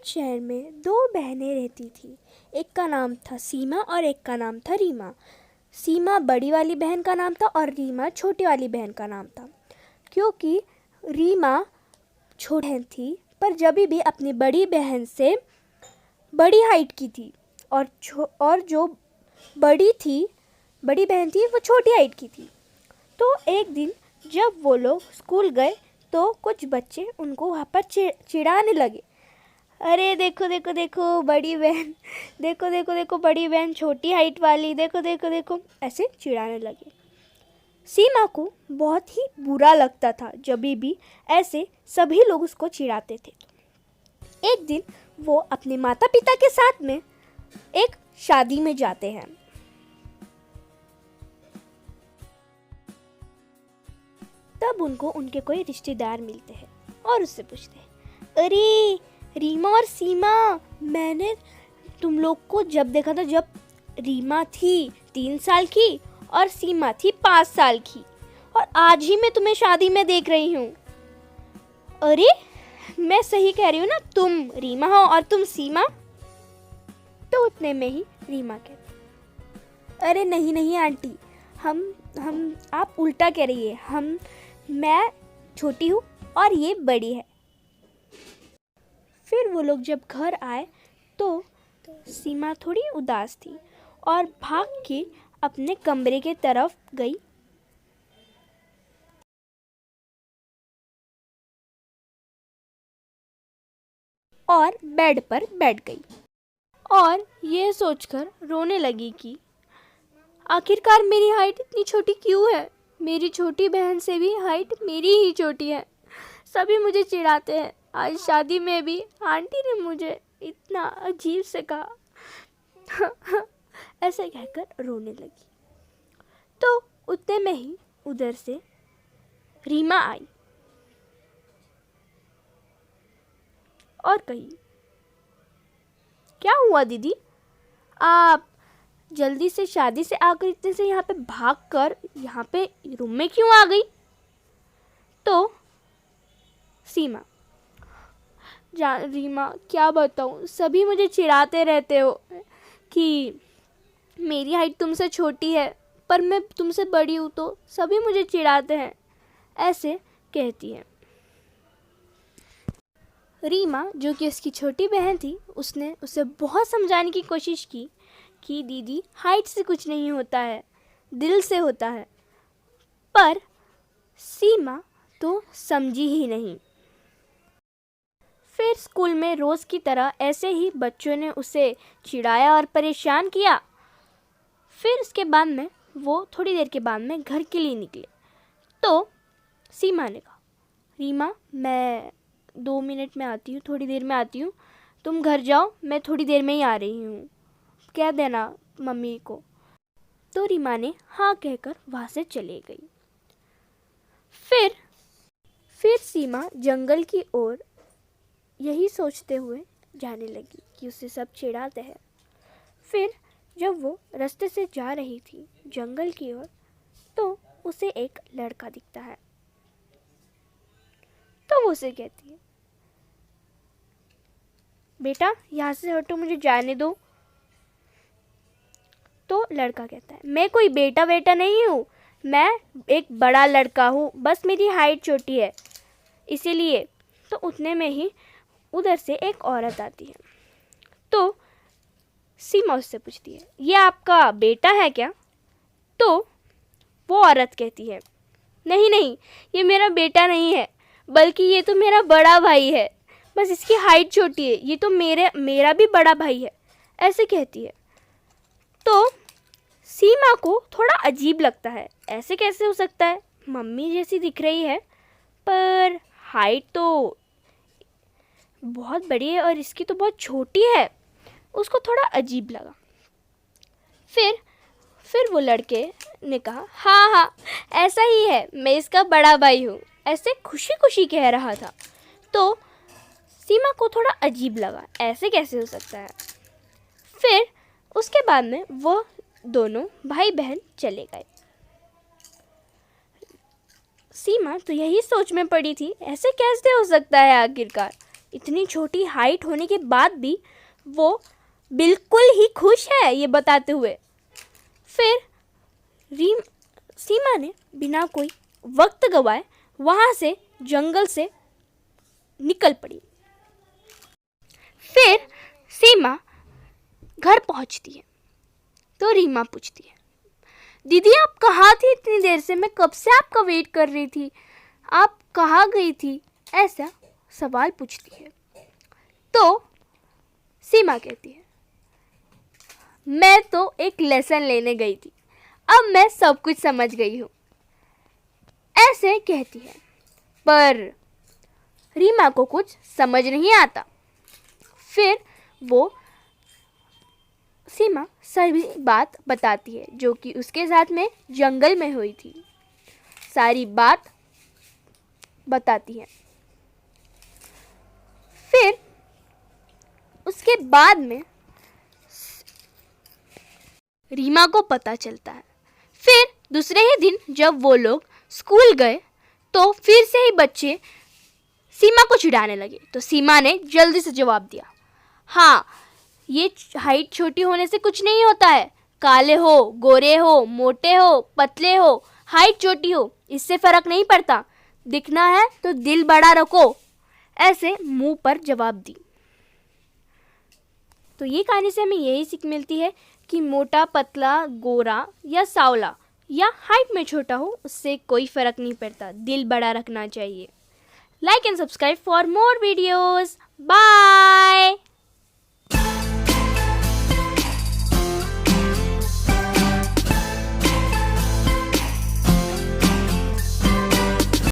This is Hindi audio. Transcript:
एक शहर में दो बहनें रहती थी। एक का नाम था सीमा और एक का नाम था रीमा। सीमा बड़ी वाली बहन का नाम था और रीमा छोटी वाली बहन का नाम था। क्योंकि रीमा छोटी बहन थी पर जब भी अपनी बड़ी बहन से बड़ी हाइट की थी और जो बड़ी बहन थी वो छोटी हाइट की थी। तो एक दिन जब वो लोग स्कूल गए तो कुछ बच्चे उनको वहाँ पर चिढ़ाने लगे। अरे देखो देखो देखो बड़ी बहन, देखो देखो देखो बड़ी बहन छोटी हाइट वाली, देखो देखो देखो, ऐसे चिढ़ाने लगे। सीमा को बहुत ही बुरा लगता था जब भी ऐसे सभी लोग उसको चिढ़ाते थे। एक दिन वो अपने माता पिता के साथ में एक शादी में जाते हैं। तब उनको उनके कोई रिश्तेदार मिलते हैं और उससे पूछते हैं, अरे रीमा और सीमा, मैंने तुम लोग को जब देखा था जब रीमा थी 3 साल की और सीमा थी 5 साल की, और आज ही मैं तुम्हें शादी में देख रही हूँ। अरे मैं सही कह रही हूँ ना, तुम रीमा हो और तुम सीमा? तो उतने में ही रीमा कहती, अरे नहीं नहीं आंटी, हम आप उल्टा कह रही है, मैं छोटी हूँ और ये बड़ी है। फिर वो लोग जब घर आए तो सीमा थोड़ी उदास थी और भाग के अपने कमरे के तरफ गई और बेड पर बैठ गई और ये सोचकर रोने लगी कि आखिरकार मेरी हाइट इतनी छोटी क्यों है? मेरी छोटी बहन से भी हाइट मेरी ही छोटी है। सभी मुझे चिढ़ाते हैं। आज शादी में भी आंटी ने मुझे इतना अजीब से कहा। ऐसे कहकर रोने लगी। तो उतने में ही उधर से रीमा आई और कही, क्या हुआ दीदी, आप जल्दी से शादी से आकर इतने से यहाँ पे भागकर यहाँ पे रूम में क्यों आ गई? तो सीमा, रीमा क्या बताऊँ, सभी मुझे चिढ़ाते रहते हो कि मेरी हाइट तुमसे छोटी है पर मैं तुमसे बड़ी हूँ, तो सभी मुझे चिढ़ाते हैं, ऐसे कहती है। रीमा जो कि उसकी छोटी बहन थी, उसने उसे बहुत समझाने की कोशिश की कि दीदी हाइट से कुछ नहीं होता है, दिल से होता है, पर सीमा तो समझी ही नहीं। फिर स्कूल में रोज़ की तरह ऐसे ही बच्चों ने उसे चिढ़ाया और परेशान किया। फिर उसके बाद में वो थोड़ी देर के बाद में घर के लिए निकले। तो सीमा ने कहा, रीमा मैं 2 मिनट में आती हूँ, थोड़ी देर में आती हूँ, तुम घर जाओ, मैं थोड़ी देर में ही आ रही हूँ, कह देना मम्मी को। तो रीमा ने हाँ कहकर वहाँ से चली गई। फिर सीमा जंगल की ओर यही सोचते हुए जाने लगी कि उसे सब चिढ़ाते हैं। फिर जब वो रास्ते से जा रही थी जंगल की ओर, तो उसे एक लड़का दिखता है। तो वो उसे कहती है, बेटा यहाँ से हटो, मुझे जाने दो। तो लड़का कहता है, मैं कोई बेटा नहीं हूँ, मैं एक बड़ा लड़का हूँ, बस मेरी हाइट छोटी है इसीलिए। तो उतने में ही उधर से एक औरत आती है। तो सीमा उससे पूछती है, ये आपका बेटा है क्या? तो वो औरत कहती है, नहीं नहीं, ये मेरा बेटा नहीं है, बल्कि ये तो मेरा बड़ा भाई है, बस इसकी हाइट छोटी है, ये तो मेरा भी बड़ा भाई है, ऐसे कहती है। तो सीमा को थोड़ा अजीब लगता है, ऐसे कैसे हो सकता है, मम्मी जैसी दिख रही है पर हाइट तो बहुत बड़ी है और इसकी तो बहुत छोटी है। उसको थोड़ा अजीब लगा। फिर वो लड़के ने कहा, हाँ ऐसा ही है, मैं इसका बड़ा भाई हूँ, ऐसे खुशी खुशी कह रहा था। तो सीमा को थोड़ा अजीब लगा, ऐसे कैसे हो सकता है। फिर उसके बाद में वो दोनों भाई बहन चले गए। सीमा तो यही सोच में पड़ी थी, ऐसे कैसे हो सकता है आखिरकार, इतनी छोटी हाइट होने के बाद भी वो बिल्कुल ही खुश है ये बताते हुए। फिर सीमा ने बिना कोई वक्त गवाए वहाँ से जंगल से निकल पड़ी। फिर सीमा घर पहुँचती है तो रीमा पूछती है, दीदी आप कहाँ थी इतनी देर से? मैं कब से आपका वेट कर रही थी, आप कहाँ गई थी? ऐसा सवाल पूछती है। तो सीमा कहती है, मैं तो एक लेसन लेने गई थी, अब मैं सब कुछ समझ गई हूँ, ऐसे कहती है। पर रीमा को कुछ समझ नहीं आता। फिर वो सीमा सारी बात बताती है जो कि उसके साथ में जंगल में हुई थी, सारी बात बताती है। फिर उसके बाद में रीमा को पता चलता है। फिर दूसरे ही दिन जब वो लोग स्कूल गए तो फिर से ही बच्चे सीमा को चिढ़ाने लगे। तो सीमा ने जल्दी से जवाब दिया, हाँ, ये हाइट छोटी होने से कुछ नहीं होता है। काले हो, गोरे हो, मोटे हो, पतले हो, हाइट छोटी हो, इससे फ़र्क नहीं पड़ता। दिखना है तो दिल बड़ा रखो, ऐसे मुंह पर जवाब दी। तो ये कहानी से हमें यही सीख मिलती है कि मोटा, पतला, गोरा या सांवला या हाइट में छोटा हो, उससे कोई फ़र्क नहीं पड़ता, दिल बड़ा रखना चाहिए। Like and subscribe for more videos. Bye.